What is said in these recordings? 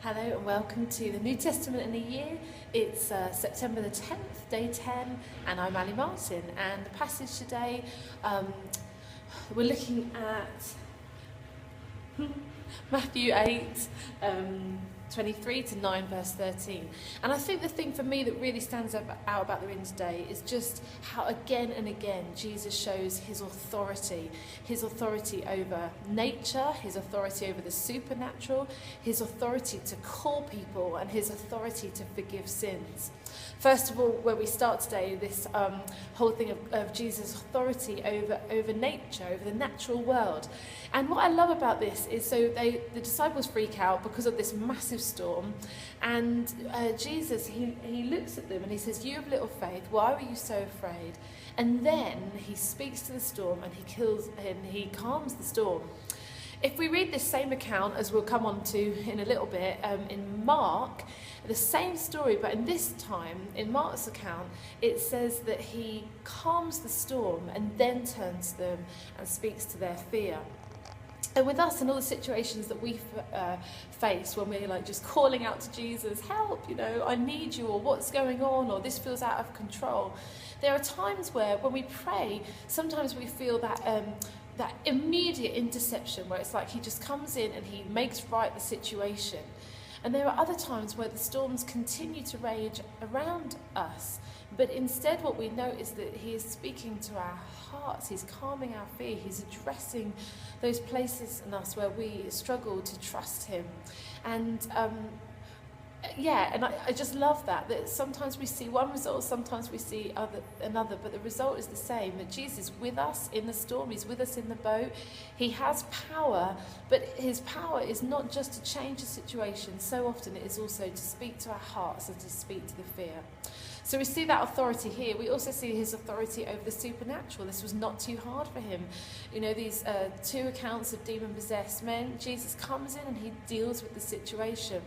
Hello and welcome to the New Testament in a Year. It's September the 10th, day 10, and I'm Ali Martin. And the passage today, we're looking at Matthew 8, 23 to 9 verse 13. And I think the thing for me that really stands out about the reading today is just how again and again Jesus shows his authority over nature, his authority over the supernatural, his authority to call people, and his authority to forgive sins. First of all, where we start today, this whole thing of Jesus' authority over nature, over the natural world. And what I love about this is, the disciples freak out because of this massive storm, and Jesus, he looks at them and he says, "You have little faith, why were you so afraid?" And then he speaks to the storm and he calms the storm. If we read this same account, as we'll come on to in a little bit, in Mark, the same story, but in this time, in Mark's account, it says that he calms the storm and then turns to them and speaks to their fear. And with us and all the situations that we face when we're like just calling out to Jesus, "Help, I need you," or "What's going on?" or "This feels out of control." There are times where when we pray, sometimes we feel that immediate interception where it's like he just comes in and he makes right the situation. And there are other times where the storms continue to rage around us, but instead what we know is that he is speaking to our hearts, he's calming our fear, he's addressing those places in us where we struggle to trust him. And I just love that sometimes we see one result, sometimes we see another, but the result is the same, that Jesus is with us in the storm, he's with us in the boat. He has power, but his power is not just to change the situation. So often it is also to speak to our hearts and to speak to the fear. So we see that authority here. We also see his authority over the supernatural. This was not too hard for him. These two accounts of demon-possessed men, Jesus comes in and he deals with the situation.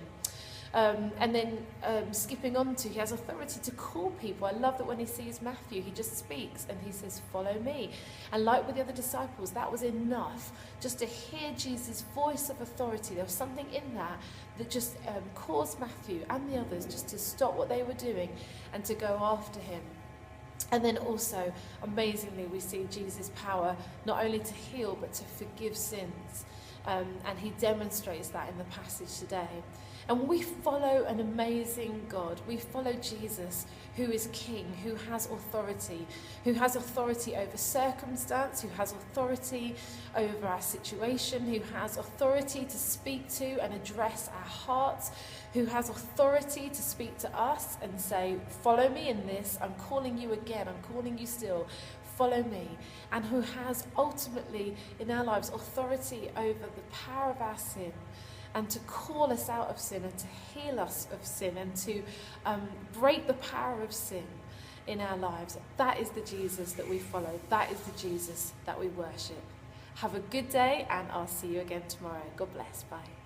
And then skipping on to, he has authority to call people. I love that when he sees Matthew, he just speaks and he says, "Follow me." And like with the other disciples, that was enough just to hear Jesus' voice of authority. There was something in that just caused Matthew and the others just to stop what they were doing and to go after him. And then also, amazingly, we see Jesus' power not only to heal but to forgive sins. And he demonstrates that in the passage today. And we follow an amazing God. We follow Jesus, who is King, who has authority over circumstance, who has authority over our situation, who has authority to speak to and address our hearts, who has authority to speak to us and say, "Follow me in this, I'm calling you again, I'm calling you still, follow me," and who has ultimately in our lives authority over the power of our sin and to call us out of sin and to heal us of sin and to break the power of sin in our lives. That is the Jesus that we follow. That is the Jesus that we worship. Have a good day, and I'll see you again tomorrow. God bless. Bye.